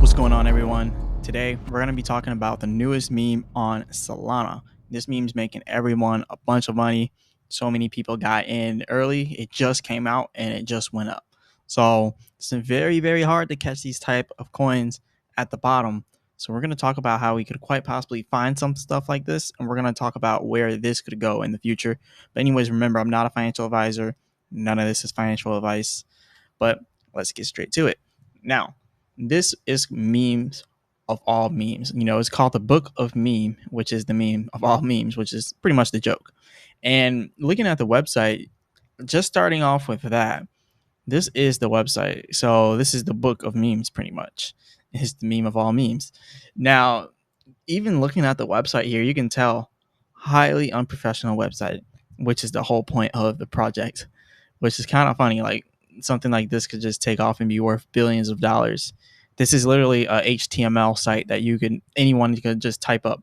What's going on, everyone? Today, we're going to be talking about the newest meme on Solana. This meme's making everyone a bunch of money. So many people got in early. It just came out and it just went up. So it's very, very hard to catch these type of coins at the bottom. So we're going to talk about how we could quite possibly find some stuff like this, and we're going to talk about where this could go in the future. But anyways, remember, I'm not a financial advisor. None of this is financial advice. But let's get straight to it. Now, this is memes of all memes. It's called the Book of Meme, which is the meme of all memes, which is pretty much the joke. And looking at the website, just starting off with that, this is the website. So this is the Book of Memes, pretty much. It's the meme of all memes. Now, even looking at the website here, you can tell highly unprofessional website, which is the whole point of the project, which is kind of funny. Like, something like this could just take off and be worth billions of dollars. This is literally a HTML site that anyone could just type up.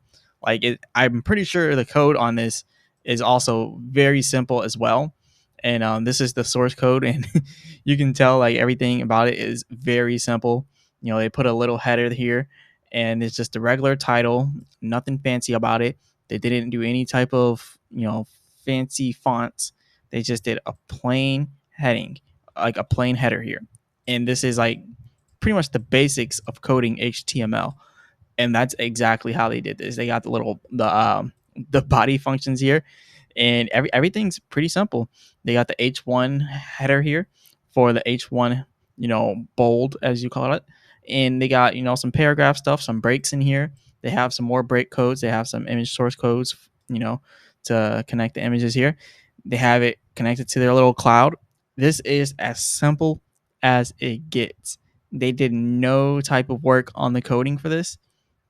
I'm pretty sure the code on this is also very simple as well. And this is the source code, and you can tell like everything about it is very simple. They put a little header here, and it's just a regular title, nothing fancy about it. They didn't do any type of fancy fonts. They just did a plain heading, like a plain header here. And this is like pretty much the basics of coding HTML. And that's exactly how they did this. They got the body functions here, and everything's pretty simple. They got the H1 header here for the H1, bold as you call it. And they got, some paragraph stuff, some breaks in here. They have some more break codes. They have some image source codes, to connect the images here. They have it connected to their little cloud. This is as simple as it gets. They did no type of work on the coding for this.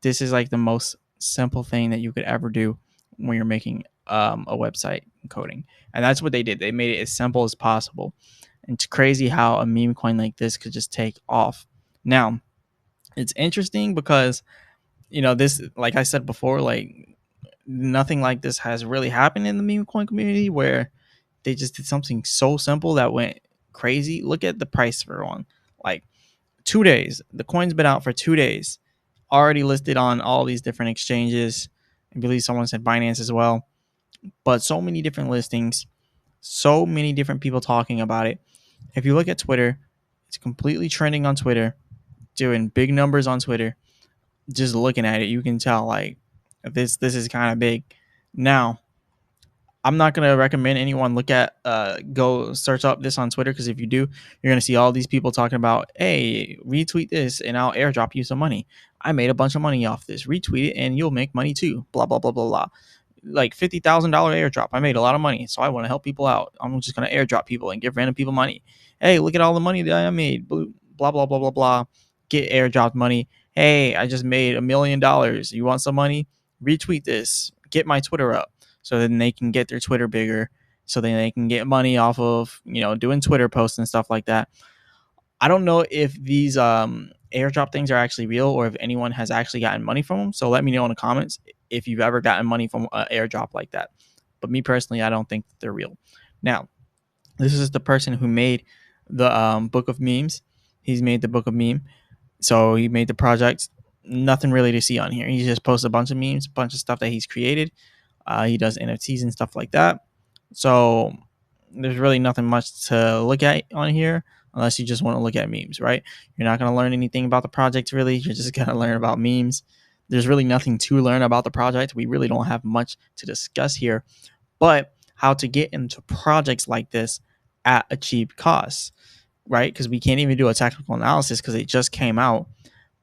This is like the most simple thing that you could ever do when you're making a website coding. And that's what they did. They made it as simple as possible. And it's crazy how a meme coin like this could just take off. Now, it's interesting because, this, like I said before, like nothing like this has really happened in the meme coin community where they just did something so simple that went crazy. Look at the price for one. Like 2 days. The coin's been out for 2 days. Already listed on all these different exchanges. I believe someone said Binance as well. But so many different listings, so many different people talking about it. If you look at Twitter, it's completely trending on Twitter, doing big numbers on Twitter. Just looking at it, you can tell like this is kind of big. Now, I'm not going to recommend anyone go search up this on Twitter, because if you do, you're going to see all these people talking about, hey, retweet this and I'll airdrop you some money. I made a bunch of money off this. Retweet it and you'll make money too. Blah, blah, blah, blah, blah. Like $50,000 airdrop. I made a lot of money, so I want to help people out. I'm just going to airdrop people and give random people money. Hey, look at all the money that I made. Blah, blah, blah, blah, blah. Get airdropped money. Hey, I just made $1 million. You want some money? Retweet this. Get my Twitter up. So then they can get their Twitter bigger, so then they can get money off of, doing Twitter posts and stuff like that. I don't know if these airdrop things are actually real, or if anyone has actually gotten money from them. So let me know in the comments if you've ever gotten money from an airdrop like that. But me personally, I don't think they're real. Now, this is the person who made the Book of Memes. He's made the Book of Meme. So he made the project. Nothing really to see on here. He just posts a bunch of memes, a bunch of stuff that he's created. He does NFTs and stuff like that. So there's really nothing much to look at on here, unless you just want to look at memes, right? You're not going to learn anything about the project, really. You're just going to learn about memes. There's really nothing to learn about the project. We really don't have much to discuss here, but how to get into projects like this at a cheap cost, right? Because we can't even do a technical analysis because it just came out.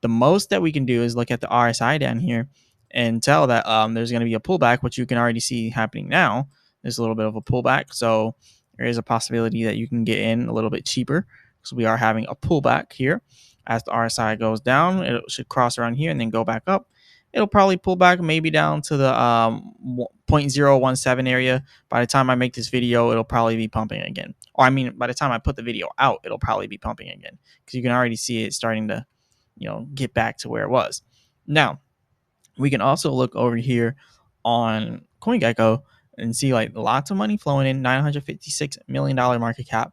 The most that we can do is look at the RSI down here and tell that there's going to be a pullback, which you can already see happening now. There's a little bit of a pullback, so there is a possibility that you can get in a little bit cheaper, because we are having a pullback here. As the RSI goes down, it should cross around here and then go back up. It'll probably pull back maybe down to the 0.017 area. By the time I make this video, it'll probably be pumping again. Or I mean, by the time I put the video out, it'll probably be pumping again, because you can already see it starting to, get back to where it was. Now, we can also look over here on CoinGecko and see like lots of money flowing in. $956 million market cap,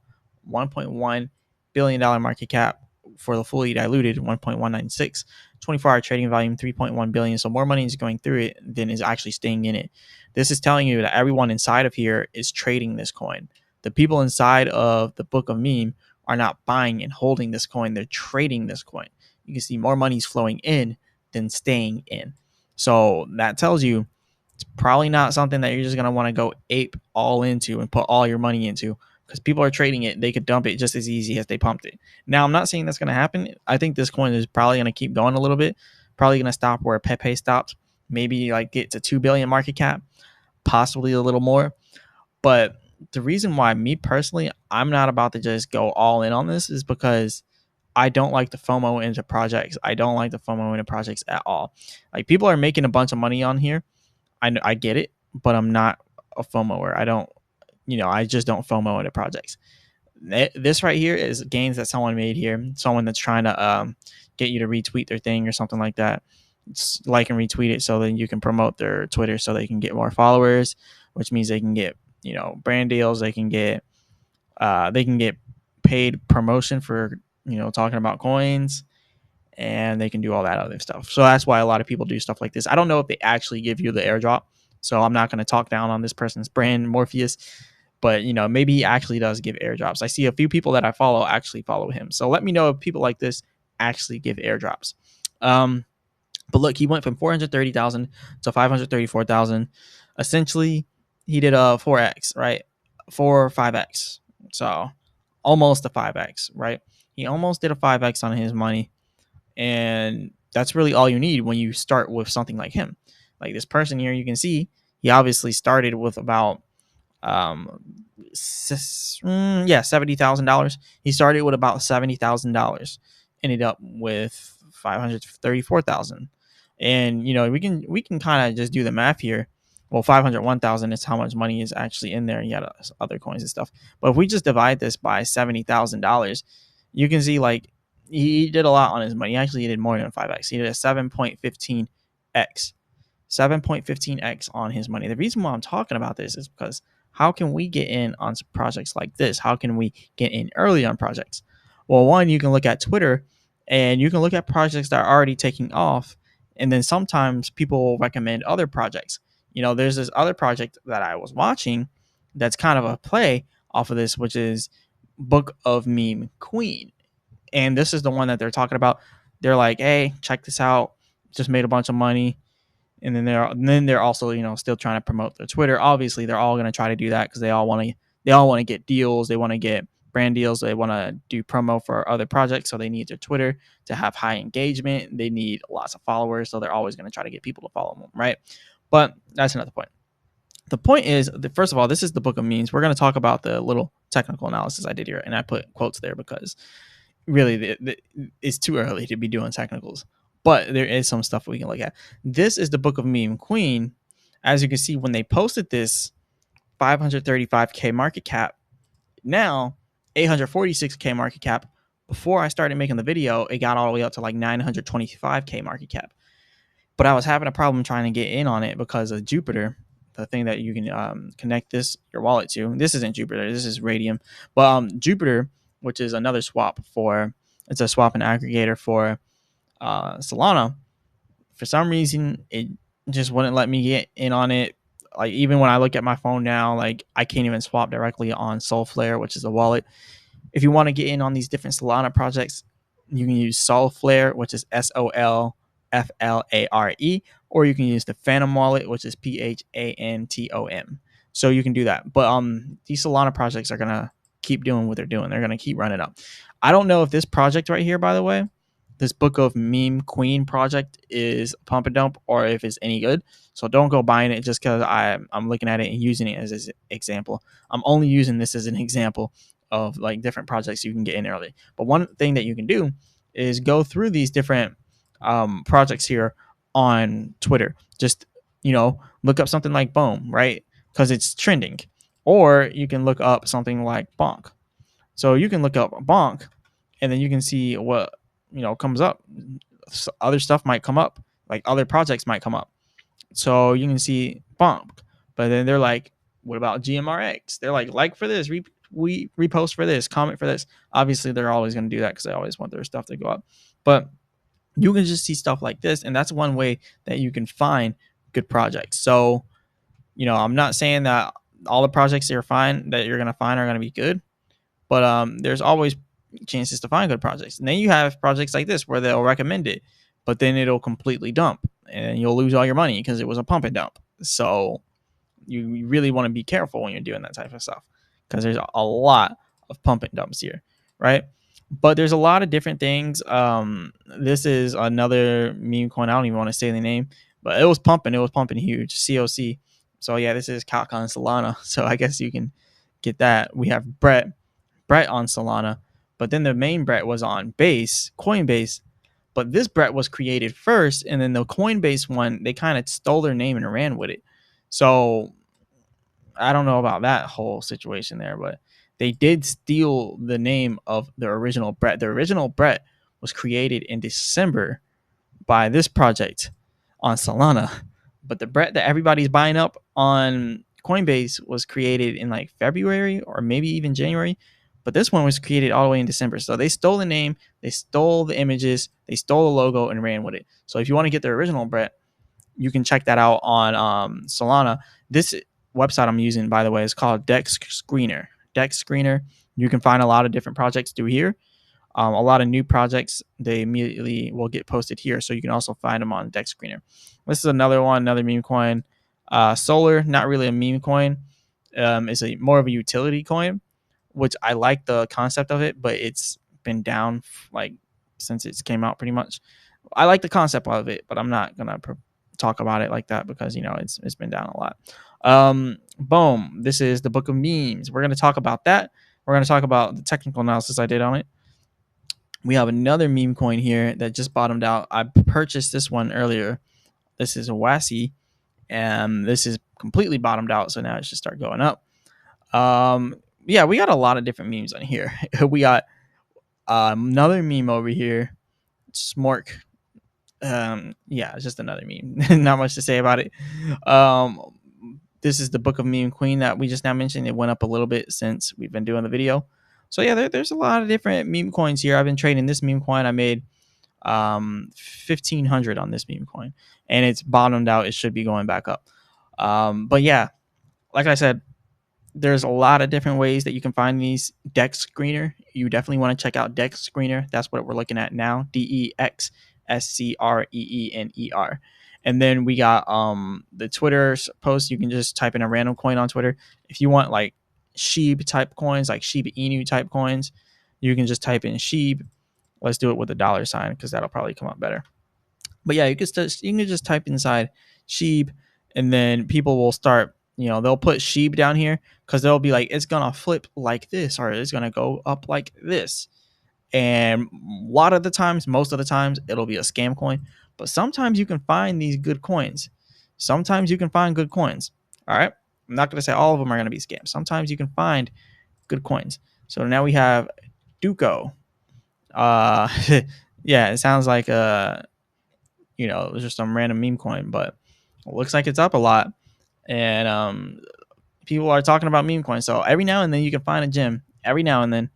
$1.1 billion market cap, for the fully diluted 1.196, 24-hour trading volume 3.1 billion. So more money is going through it than is actually staying in it. This is telling you that everyone inside of here is trading this coin. The people inside of the book of meme are not buying and holding this coin, they're trading this coin. You can see more money's flowing in than staying in. So that tells you it's probably not something that you're just going to want to go ape all into and put all your money into, because people are trading it. They could dump it just as easy as they pumped it. Now, I'm not saying that's going to happen. I think this coin is probably going to keep going a little bit, probably going to stop where Pepe stopped, maybe like get to 2 billion market cap, possibly a little more. But the reason why me personally, I'm not about to just go all in on this is because I don't like the FOMO into projects. I don't like the FOMO into projects at all. Like, people are making a bunch of money on here. I get it, but I'm not a FOMOer. I don't, I just don't FOMO into projects. This right here is gains that someone made here. Someone that's trying to get you to retweet their thing or something like that. Just like and retweet it so then you can promote their Twitter so they can get more followers, which means they can get, brand deals. They can get paid promotion for, talking about coins, and they can do all that other stuff. So that's why a lot of people do stuff like this. I don't know if they actually give you the airdrop, so I'm not going to talk down on this person's brand, Morpheus, but maybe he actually does give airdrops. I see a few people that I follow actually follow him. So let me know if people like this actually give airdrops. But look, he went from 430,000 to 534,000. Essentially, he did a 4x, right? 4 or 5x. So almost a 5x, right? He almost did a 5x on his money. And that's really all you need when you start with something like him. Like this person here, you can see he obviously started with about $70,000. He started with about $70,000, ended up with 534,000. And we can kind of just do the math here. Well, 501,000 is how much money is actually in there. You got other coins and stuff. But if we just divide this by $70,000, you can see like he did a lot on his money. He actually did more than 5x. He did a 7.15x. 7.15x on his money. The reason why I'm talking about this is because how can we get in on projects like this? How can we get in early on projects? Well, one, you can look at Twitter and you can look at projects that are already taking off. And then sometimes people will recommend other projects. There's this other project that I was watching that's kind of a play off of this, which is Book of Meme Queen. And this is the one that they're talking about. They're like, hey, check this out. Just made a bunch of money. And then they're also, still trying to promote their Twitter. Obviously, they're all going to try to do that because they all want to get deals. They want to get brand deals. They want to do promo for other projects. So they need their Twitter to have high engagement. They need lots of followers. So they're always going to try to get people to follow them, right? But that's another point. The point is that, first of all, this is the book of memes. We're going to talk about the little technical analysis I did here. And I put quotes there because really it's too early to be doing technicals. But there is some stuff we can look at. This is the Book of Meme Queen. As you can see, when they posted this, 535K market cap. Now, 846K market cap. Before I started making the video, it got all the way up to like 925K market cap. But I was having a problem trying to get in on it because of Jupiter, the thing that you can connect your wallet to. This isn't Jupiter. This is Radium. But Jupiter, which is another swap it's a swap and aggregator for Solana. For some reason, it just wouldn't let me get in on it. Like, even when I look at my phone now, like, I can't even swap directly on Solflare, which is a wallet. If you want to get in on these different Solana projects, you can use Solflare, which is SOLFLARE, or you can use the Phantom wallet, which is PHANTOM. So you can do that. But these Solana projects are gonna keep doing what they're doing. They're gonna keep running up. I don't know if this project right here, by the way, this Book of Meme Queen project is a pump and dump or if it's any good. So don't go buying it just because I'm looking at it and using it as an example. I'm only using this as an example of like different projects you can get in early. But one thing that you can do is go through these different projects here on Twitter. Just, look up something like BOME, right? Because it's trending. Or you can look up something like Bonk. So you can look up Bonk and then you can see what, comes up. Other stuff might come up, like other projects might come up. So you can see Bonk. But then they're like, what about GMRX? They're like for this, repost for this, comment for this. Obviously, they're always going to do that because they always want their stuff to go up. But you can just see stuff like this, and that's one way that you can find good projects. So, I'm not saying that all the projects that you're going to find are going to be good, but there's always chances to find good projects. And then you have projects like this where they'll recommend it, but then it'll completely dump, and you'll lose all your money because it was a pump and dump. So you really want to be careful when you're doing that type of stuff because there's a lot of pump and dumps here, right? But there's a lot of different things. This is another meme coin. I don't even want to say the name, but it was pumping. It was pumping huge. COC. So yeah, this is Calcon Solana. So I guess you can get that. We have Brett on Solana, but then the main Brett was on Coinbase. But this Brett was created first, and then the Coinbase one, they kind of stole their name and ran with it. So I don't know about that whole situation there, but they did steal the name of the original Brett. The original Brett was created in December by this project on Solana, but the Brett that everybody's buying up on Coinbase was created in like February or maybe even January. But this one was created all the way in December. So they stole the name, they stole the images, they stole the logo and ran with it. So if you want to get the original Brett, you can check that out on Solana. This website I'm using, by the way, is called Dex Screener. Dex Screener. You can find a lot of different projects through here. A lot of new projects, they immediately will get posted here. So you can also find them on Dex Screener. This is another meme coin. Solar, not really a meme coin. It's more of a utility coin, which I like the concept of it, but it's been down like since it came out pretty much. I like the concept of it, but I'm not going to talk about it like that because it's been down a lot. BOME. This is the book of memes. We're going to talk about that. We're going to talk about the technical analysis I did on it. We have another meme coin here that just bottomed out. I purchased this one earlier. This is a WASI, and this is completely bottomed out, so now it should start going up. Yeah, we got a lot of different memes on here. We got another meme over here, Smork. Yeah, it's just another meme. Not much to say about it. This is the Book of Meme Queen that we just now mentioned. It went up a little bit since we've been doing the video. So yeah, there's a lot of different meme coins here. I've been trading this meme coin. I made 1,500 on this meme coin, and it's bottomed out. It should be going back up. But yeah, like I said, there's a lot of different ways that you can find these. Dex Screener. You definitely want to check out Dex Screener. That's what we're looking at now. DEXSCREENER. And then we got the Twitter post. You can just type in a random coin on Twitter. If you want like Sheeb type coins, like Shiba Inu type coins, you can just type in Sheeb. Let's do it with a $sign because that'll probably come up better. But yeah, you can just type inside Sheeb, and then people will start, they'll put Sheeb down here because they'll be like, it's gonna flip like this, or it's gonna go up like this. And a lot of the times, most of the times, it'll be a scam coin. But sometimes you can find these good coins. Sometimes you can find good coins. All right. I'm not going to say all of them are going to be scams. Sometimes you can find good coins. So now we have Duco. Yeah, it sounds like it was just some random meme coin, but it looks like it's up a lot. And people are talking about meme coins. So every now and then you can find a gem. Every now and then.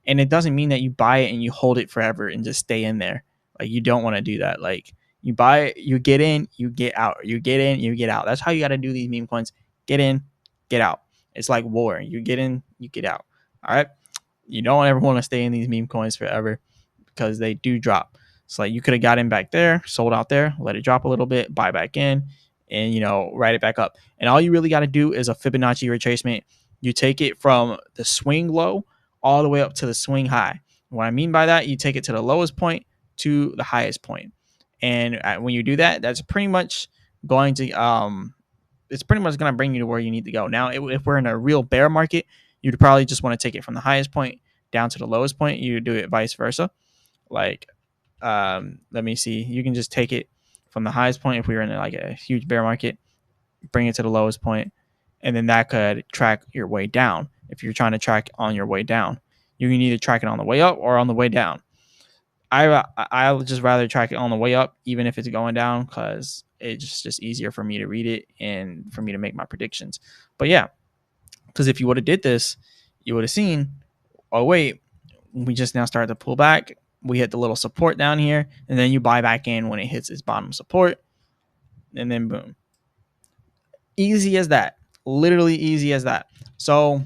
And it doesn't mean that you buy it and you hold it forever and just stay in there. Like, you don't want to do that. Like, you buy it, you get in, you get out. You get in, you get out. That's how you got to do these meme coins. Get in, get out. It's like war. You get in, you get out. All right. You don't ever want to stay in these meme coins forever because they do drop. It's like you could have got in back there, sold out there, let it drop a little bit, buy back in, and write it back up. And all you really got to do is a Fibonacci retracement. You take it from the swing low all the way up to the swing high. What I mean by that, you take it to the lowest point to the highest point. And when you do that, that's pretty much going to it's pretty much going to bring you to where you need to go. Now, if we're in a real bear market, you'd probably just want to take it from the highest point down to the lowest point. You do it vice versa. Like, let me see. You can just take it from the highest point if we were in like a huge bear market, bring it to the lowest point, and then that could track your way down. If you're trying to track on your way down, you can either track it on the way up or on the way down. I'll just rather track it on the way up, even if it's going down, because it's just easier for me to read it and for me to make my predictions. But yeah, because if you would have did this, you would have seen, oh wait, we just now started to pull back. We hit the little support down here, and then you buy back in when it hits its bottom support, and then boom. Easy as that. Literally easy as that. So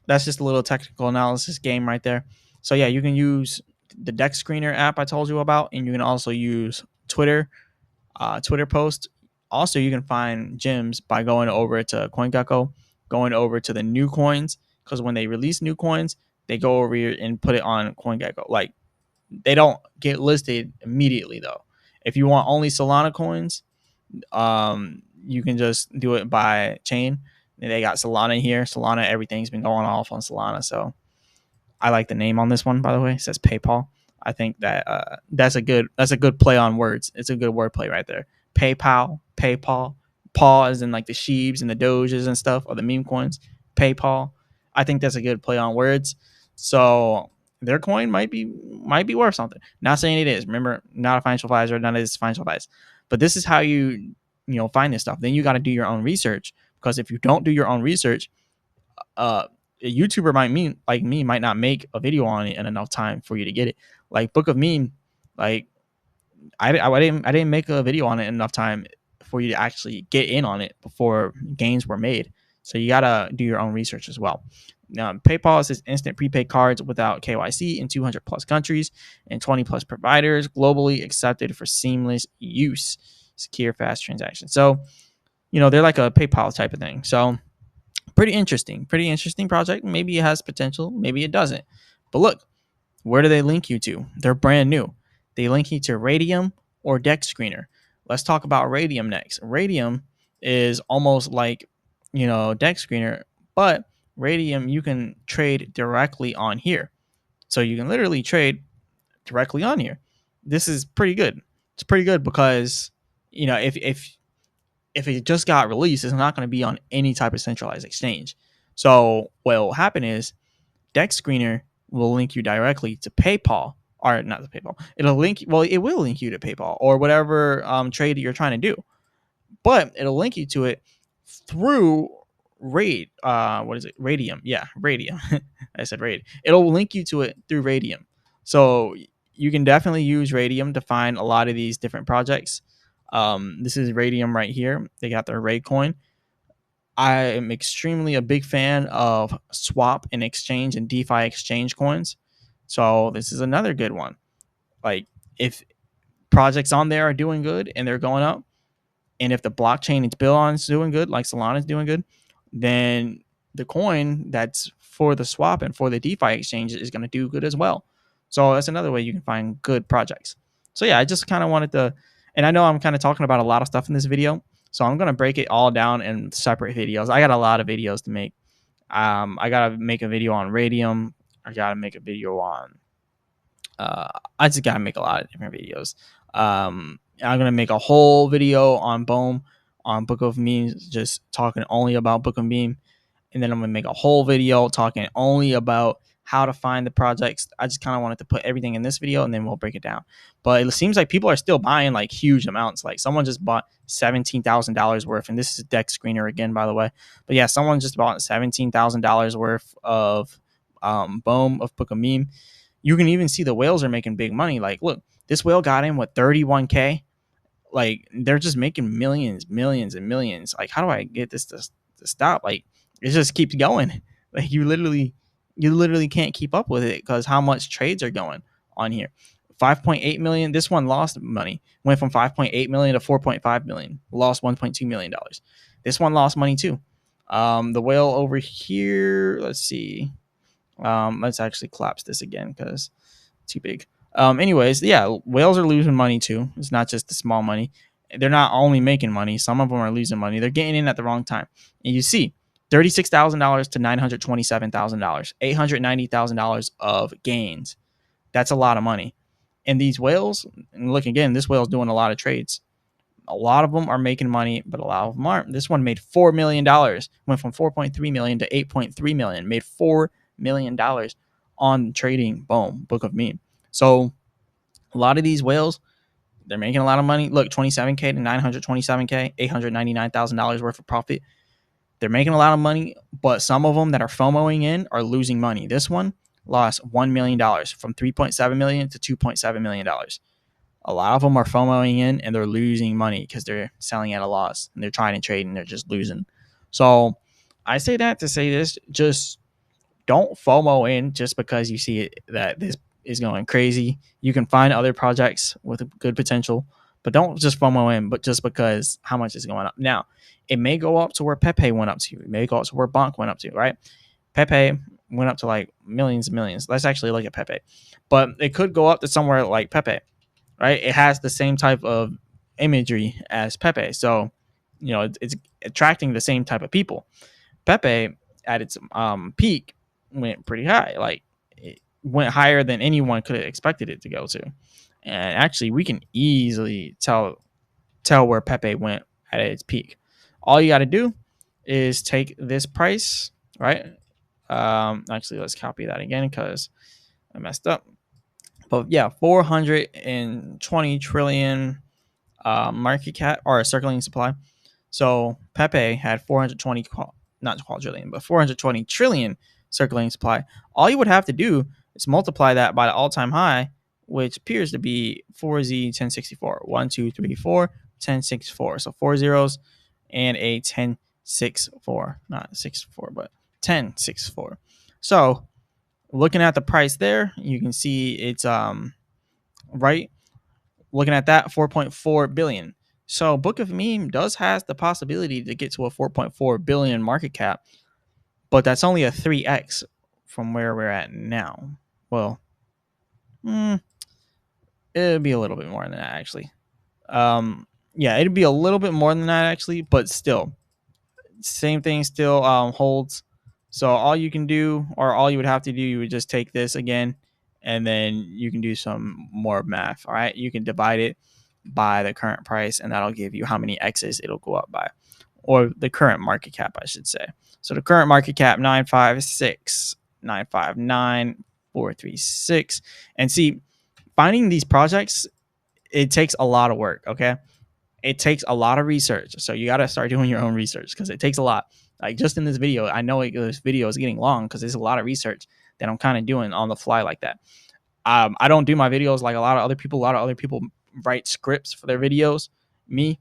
that's just a little technical analysis game right there. So yeah, you can use the deck screener app I told you about, and you can also use Twitter post. Also, you can find gems by going over to CoinGecko, going over to the new coins, because when they release new coins, they go over here and put it on CoinGecko. Like, they don't get listed immediately though. If you want only Solana coins, you can just do it by chain. And they got Solana here. Solana, everything's been going off on Solana, so I like the name on this one, by the way. It says PayPal. I think that that's a good play on words. It's a good word play right there. PayPal. Paw is in like the sheeps and the doges and stuff, or the meme coins. PayPal. I think that's a good play on words. So their coin might be worth something. Not saying it is. Remember, not a financial advisor. None of this is financial advice. But this is how you find this stuff. Then you got to do your own research, because if you don't do your own research, a YouTuber like me might not make a video on it in enough time for you to get it. Like Book of Meme, like I didn't make a video on it in enough time for you to actually get in on it before gains were made. So you gotta do your own research as well. Now, PayPal is instant prepaid cards without KYC in 200 plus countries and 20 plus providers, globally accepted for seamless use, secure, fast transactions. So, they're like a PayPal type of thing. So pretty interesting project. Maybe it has potential, maybe it doesn't. But look, where do they link you to? They're brand new. They link you to Radium or Deck Screener. Let's talk about Radium next. Radium is almost like, Deck Screener, but Radium you can trade directly on here. So you can literally trade directly on here. This is pretty good. It's pretty good because, if it just got released, it's not going to be on any type of centralized exchange. So what will happen is Deck Screener will link you directly to PayPal, or not to PayPal. It will link you to PayPal or whatever trade you're trying to do, but it'll link you to it through what is it? Radium. Yeah, Radium. I said Raid. It'll link you to it through Radium. So you can definitely use Radium to find a lot of these different projects. This is Radium right here. They got their Raid coin. I am extremely a big fan of swap and exchange and DeFi exchange coins. So this is another good one. Like, if projects on there are doing good and they're going up, and if the blockchain it's built on is doing good, like Solana is doing good, then the coin that's for the swap and for the DeFi exchange is going to do good as well. So that's another way you can find good projects. So yeah, I just kind of wanted to, and I know I'm kind of talking about a lot of stuff in this video, so I'm going to break it all down in separate videos. I got a lot of videos to make. I got to make a video on Radium. I got to make a video on, I just got to make a lot of different videos. I'm going to make a whole video on BOME, on Book of Memes, just talking only about Book of Meme. And then I'm going to make a whole video talking only about how to find the projects. I just kind of wanted to put everything in this video, and then we'll break it down. But it seems like people are still buying like huge amounts. Like someone just bought $17,000 worth, and this is Deck Screener again, by the way. But yeah, someone just bought $17,000 worth of BOME, of Book of Meme. You can even see the whales are making big money. Like, look, this whale got in with 31K. Like, they're just making millions and millions. Like, how do I get this to stop? Like, it just keeps going. Like, you literally can't keep up with it because how much trades are going on here. 5.8 million. This one lost money. Went from 5.8 million to 4.5 million. Lost $1.2 million. This one lost money too. The whale over here, let's see. Let's actually collapse this again because it's too big. Anyways, yeah, whales are losing money too. It's not just the small money. They're not only making money. Some of them are losing money. They're getting in at the wrong time. And you see, $36,000 to $927,000, $890,000 of gains. That's a lot of money. And these whales, and look again, this whale's doing a lot of trades. A lot of them are making money, but a lot of them aren't. This one made $4 million. Went from 4.3 million to 8.3 million. Made $4 million on trading BOME, Book of Meme. So a lot of these whales, they're making a lot of money. Look, 27K to 927K, $899,000 worth of profit. They're making a lot of money, but some of them that are FOMOing in are losing money. This one lost $1 million from 3.7 million to 2.7 million dollars. A lot of them are FOMOing in and they're losing money because they're selling at a loss and they're trying to trade and they're just losing. So I say that to say this: just don't FOMO in just because you see it, that this is going crazy. You can find other projects with good potential, but don't just FOMO in, but just because how much is going up. Now, it may go up to where Pepe went up to. It may go up to where Bonk went up to, right? Pepe went up to like millions and millions. Let's actually look at Pepe. But it could go up to somewhere like Pepe, right? It has the same type of imagery as Pepe. So, it's attracting the same type of people. Pepe at its peak went pretty high. Like it went higher than anyone could have expected it to go to. And actually, we can easily tell where Pepe went at its peak. All you got to do is take this price, right? Actually, let's copy that again because I messed up. But yeah, 420 trillion market cap or circulating supply. So Pepe had 420, not quadrillion, but 420 trillion circulating supply. All you would have to do is multiply that by the all-time high, which appears to be 4Z 1064. 1, 2, 3, 4, 1064. So 4 zeros and a 1064. Not 64, but 1064. So looking at the price there, you can see it's right. Looking at that, 4.4 billion. So Book of Meme does has the possibility to get to a 4.4 billion market cap, but that's only a 3x from where we're at now. Well, it'd be a little bit more than that actually. Yeah, it'd be a little bit more than that actually, but still, same thing still holds. So all you can do, or all you would have to do, you would just take this again, and then you can do some more math. All right, you can divide it by the current price, and that'll give you how many X's it'll go up by, or the current market cap, I should say. So the current market cap 956, 959, 436, and see, finding these projects, it takes a lot of work. Okay, it takes a lot of research. So you got to start doing your own research because it takes a lot. Like just in this video, I know this video is getting long because there's a lot of research that I'm kind of doing on the fly like that. I don't do my videos like a lot of other people. A lot of other people write scripts for their videos. Me,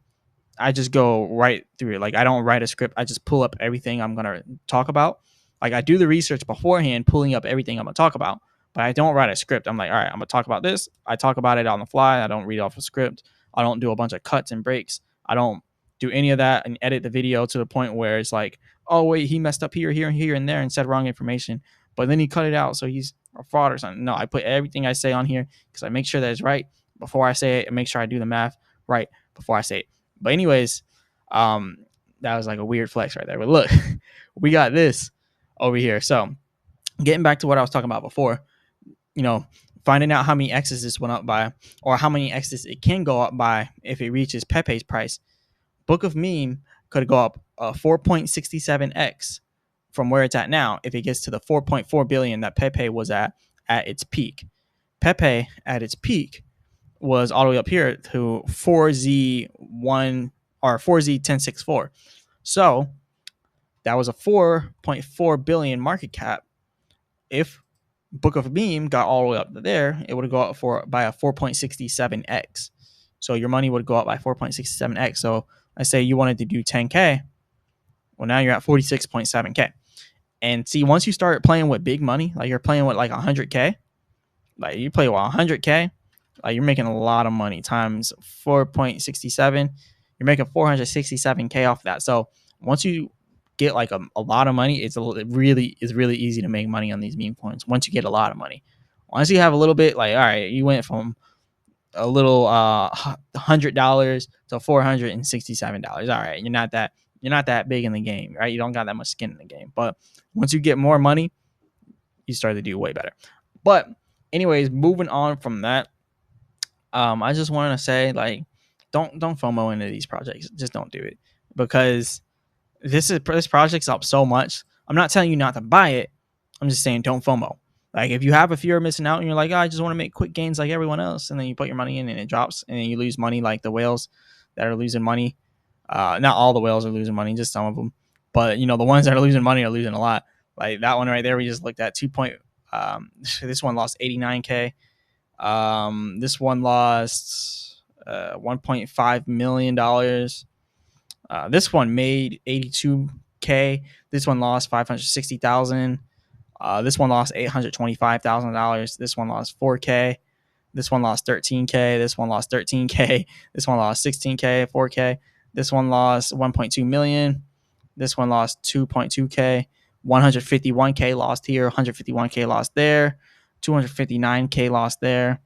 I just go right through it. Like I don't write a script. I just pull up everything I'm gonna talk about. Like I do the research beforehand, pulling up everything I'm gonna talk about. But I don't write a script. I'm like, all right, I'm gonna talk about this. I talk about it on the fly. I don't read off a script. I don't do a bunch of cuts and breaks. I don't do any of that and edit the video to the point where it's like, oh wait, he messed up here, here, and here, and there, and said wrong information. But then he cut it out, so he's a fraud or something. No, I put everything I say on here because I make sure that it's right before I say it, and make sure I do the math right before I say it. But anyways, that was like a weird flex right there. But look, we got this over here. So getting back to what I was talking about before, finding out how many X's this went up by, or how many X's it can go up by if it reaches Pepe's price. Book of Meme could go up 4.67x from where it's at now if it gets to the 4.4 billion that Pepe was at its peak. Pepe at its peak was all the way up here to 4Z1 or 4Z1064. So that was a 4.4 billion market cap. If Book of Meme got all the way up to there, it would go up by a 4.67x. So your money would go up by 4.67x. So I say you wanted to do 10K. Well, now you're at 46.7K. And see, once you start playing with big money, like you're playing with like 100K, like you play with 100K, like you're making a lot of money times 4.67. You're making 467K off that. So once you get like a lot of money, it really easy to make money on these meme coins. Once you get a lot of money, once you have a little bit, like all right, you went from a little $100 to $467. All right, you're not that big in the game, right? You don't got that much skin in the game. But once you get more money, you start to do way better. But anyways, moving on from that, I just wanted to say, like, don't FOMO into these projects. Just don't do it, because this project's up so much. I'm not telling you not to buy it. I'm just saying don't FOMO. Like if you have a fear of missing out and you're like, oh, I just want to make quick gains like everyone else, and then you put your money in and it drops and then you lose money like the whales that are losing money. Not all the whales are losing money, just some of them. But the ones that are losing money are losing a lot. Like that one right there, we just looked at 2 point. This one lost 89K. This one lost $1.5 million. This one made 82K. This one lost 560,000. This one lost $825,000. This one lost 4K. This one lost 13K. This one lost 13K. This one lost 16K, 4K. This one lost 1.2 million. This one lost 2.2K. 151K lost here. 151K lost there. 259K lost there.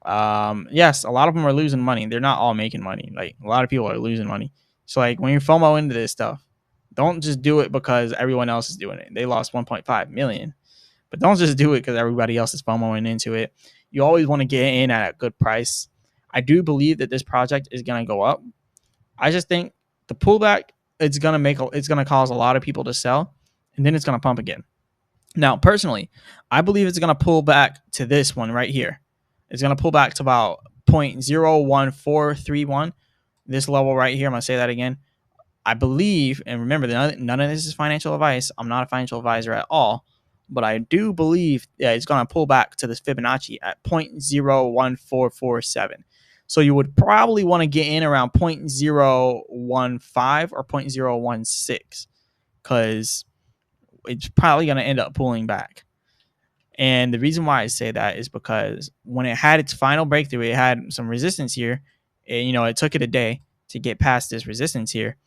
Yes, a lot of them are losing money. They're not all making money. Like a lot of people are losing money. So like when you FOMO into this stuff, don't just do it because everyone else is doing it. They lost 1.5 million, but don't just do it because everybody else is FOMOing into it. You always want to get in at a good price. I do believe that this project is going to go up. I just think the pullback it's going to cause a lot of people to sell, and then it's going to pump again. Now, personally, I believe it's going to pull back to this one right here. It's going to pull back to about 0.01431. This level right here. I'm going to say that again. I believe, and remember, none of this is financial advice. I'm not a financial advisor at all. But I do believe it's going to pull back to this Fibonacci at 0.01447. So you would probably want to get in around 0.015 or 0.016 because it's probably going to end up pulling back. And the reason why I say that is because when it had its final breakthrough, it had some resistance here. It took it a day to get past this resistance here,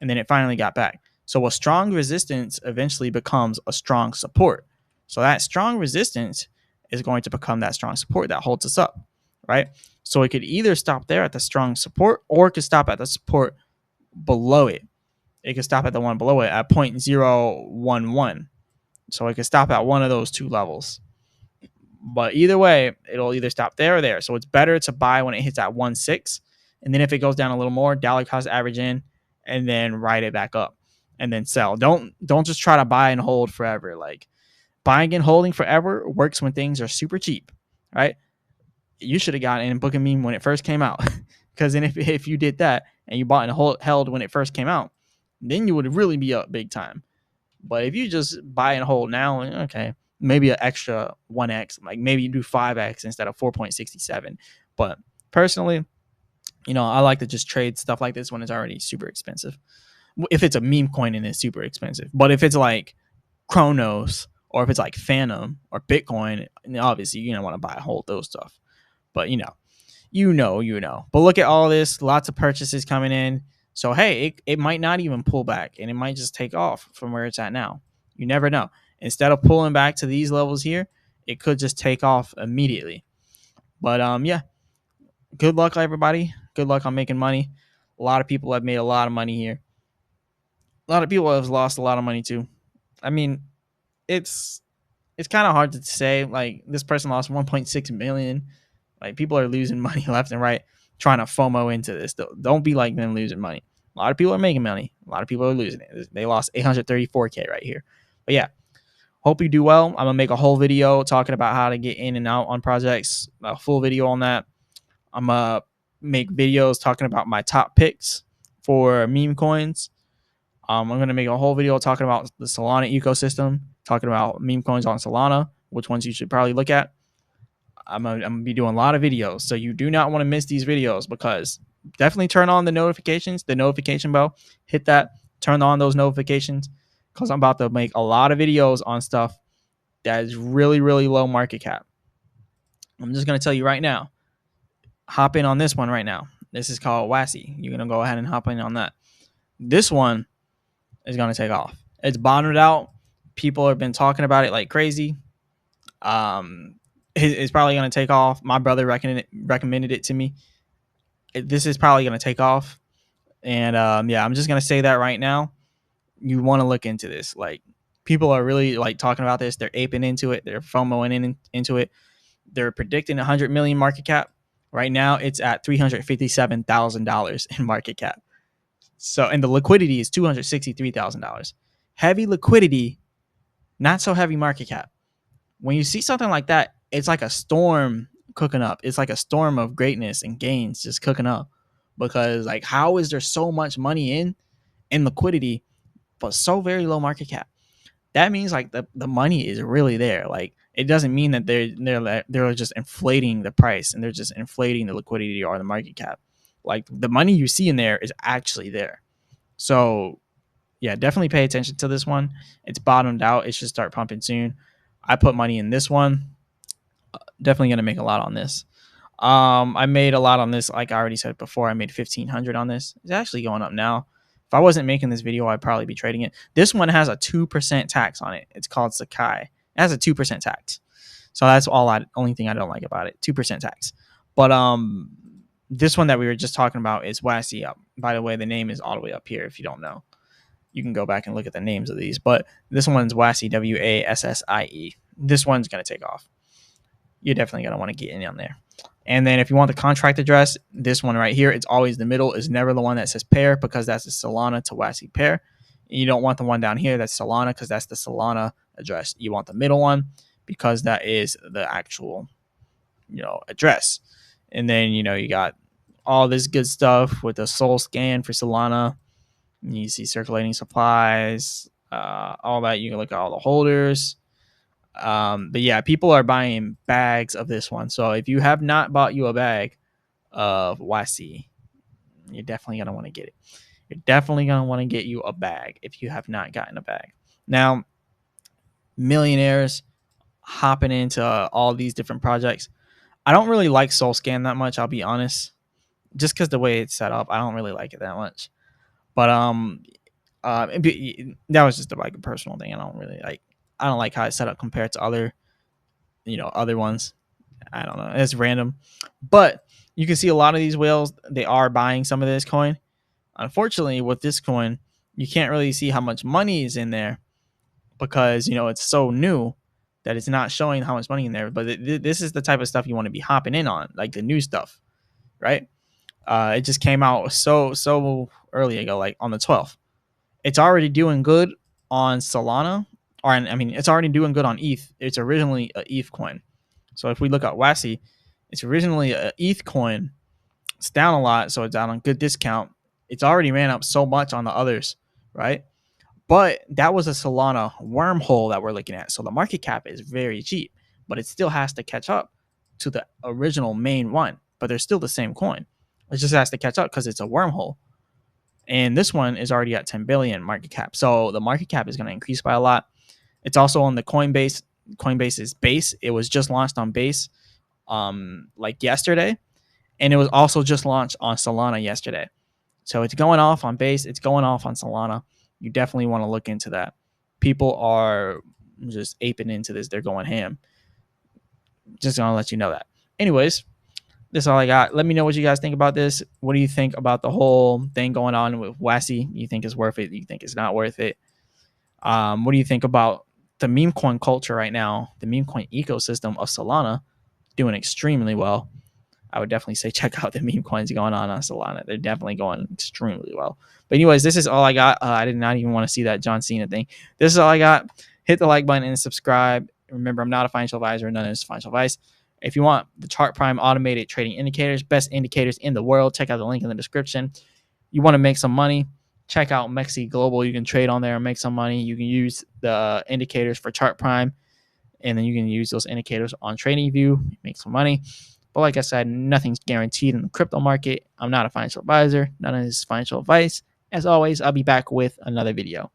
and then it finally got back. So a strong resistance eventually becomes a strong support. So that strong resistance is going to become that strong support that holds us up, right? So it could either stop there at the strong support or it could stop at the support below it. It could stop at the one below it at 0.011. So it could stop at one of those two levels. But either way, it'll either stop there or there. So it's better to buy when it hits at 1.6. And then if it goes down a little more, dollar cost average in and then ride it back up and then sell. Don't just try to buy and hold forever. Like buying and holding forever works when things are super cheap, right? You should have gotten in Book and Meme when it first came out. Because then if you did that and you bought and held when it first came out, then you would really be up big time. But if you just buy and hold now, okay, maybe an extra 1x, like maybe you do 5x instead of 4.67. But personally, I like to just trade stuff like this when it's already super expensive. If it's a meme coin and it's super expensive. But if it's like Chronos or if it's like Phantom or Bitcoin, obviously you're going to want to buy and hold those stuff. But you know. But look at all this, lots of purchases coming in. So, hey, it might not even pull back and it might just take off from where it's at now. You never know. Instead of pulling back to these levels here, it could just take off immediately. But yeah, good luck, everybody. Good luck on making money. A lot of people have made a lot of money here. A lot of people have lost a lot of money too. I mean, it's kind of hard to say. Like this person lost 1.6 million. Like people are losing money left and right, trying to FOMO into this. Don't be like them losing money. A lot of people are making money. A lot of people are losing it. They lost 834K right here. But yeah, hope you do well. I'm gonna make a whole video talking about how to get in and out on projects. A full video on that. I'm gonna make videos talking about my top picks for meme coins. I'm gonna make a whole video talking about the Solana ecosystem, talking about meme coins on Solana, which ones you should probably look at. I'm gonna be doing a lot of videos, so you do not want to miss these videos because definitely turn on the notifications, the notification bell, hit that, turn on those notifications because I'm about to make a lot of videos on stuff that is really, really low market cap. I'm just gonna tell you right now, hop in on this one right now. This is called WASI. You're gonna go ahead and hop in on that. This one is gonna take off. It's bottomed out. People have been talking about it like crazy. It's probably going to take off. My brother recommended it to me. This is probably going to take off. And yeah, I'm just going to say that right now. You want to look into this. Like people are really like talking about this. They're aping into it. They're FOMOing into it. They're predicting 100 million market cap. Right now, it's at $357,000 in market cap. So, and the liquidity is $263,000. Heavy liquidity, not so heavy market cap. When you see something like that, it's like a storm cooking up. It's like a storm of greatness and gains just cooking up. Because like, how is there so much money in liquidity, but so very low market cap. That means like the money is really there. Like it doesn't mean that they're just inflating the price and they're just inflating the liquidity or the market cap. Like the money you see in there is actually there. So yeah, definitely pay attention to this one. It's bottomed out. It should start pumping soon. I put money in this one. Definitely gonna make a lot on this. I made a lot on this. Like I already said before, I made 1,500 on this. It's actually going up now. If I wasn't making this video, I'd probably be trading it. This one has a 2% tax on it. It's called Sakai. It has a 2% tax. So that's only thing I don't like about it. 2% tax. But this one that we were just talking about is WASI up. By the way, the name is all the way up here. If you don't know, you can go back and look at the names of these. But this one's WASI, WASSIE. This one's gonna take off. You're definitely gonna want to get in on there. And then if you want the contract address, this one right here, it's always the middle. It's never the one that says pair because that's the Solana to WASI pair. You don't want the one down here that's Solana because that's the Solana address. You want the middle one because that is the actual, address. And then, you got all this good stuff with the Sol scan for Solana. You see circulating supplies, all that. You can look at all the holders. But yeah, people are buying bags of this one. So if you have not bought you a bag of WASI, you're definitely going to want to get it. You're definitely going to want to get you a bag if you have not gotten a bag. Now, millionaires hopping into all these different projects. I don't really like SoulScan that much, I'll be honest. Just because the way it's set up, I don't really like it that much. But that was just like a personal thing. I don't like how it's set up compared to other ones. I don't know. It's random. But you can see a lot of these whales, they are buying some of this coin. Unfortunately, with this coin, you can't really see how much money is in there because, it's so new that it's not showing how much money in there. But this is the type of stuff you want to be hopping in on, like the new stuff, right? It just came out so early ago, like on the 12th. It's already doing good on Solana, it's already doing good on ETH. It's originally a ETH coin. So if we look at WASI, it's originally a ETH coin. It's down a lot, so it's down on good discount. It's already ran up so much on the others, right? But that was a Solana wormhole that we're looking at. So the market cap is very cheap, but it still has to catch up to the original main one. But they're still the same coin. It just has to catch up because it's a wormhole. And this one is already at 10 billion market cap. So the market cap is going to increase by a lot. It's also on the Coinbase's Base. It was just launched on Base like yesterday. And it was also just launched on Solana yesterday. So it's going off on Base. It's going off on Solana. You definitely want to look into that. People are just aping into this. They're going ham. Just going to let you know that. Anyways, that's all I got. Let me know what you guys think about this. What do you think about the whole thing going on with WASI? You think it's worth it? You think it's not worth it? What do you think about the meme coin culture right now? The meme coin ecosystem of Solana doing extremely well. I would definitely say check out the meme coins going on Solana. They're definitely going extremely well. But anyways, this is all I got. I did not even want to see that John Cena thing. This is all I got. Hit the like button and subscribe. Remember, I'm not a financial advisor. None of this is financial advice. If you want the Chart Prime automated trading indicators, best indicators in the world, check out the link in the description. You want to make some money, check out Mexi Global. You can trade on there and make some money. You can use the indicators for Chart Prime, and then you can use those indicators on TradingView, make some money. But like I said, nothing's guaranteed in the crypto market. I'm not a financial advisor. None of this is financial advice. As always, I'll be back with another video.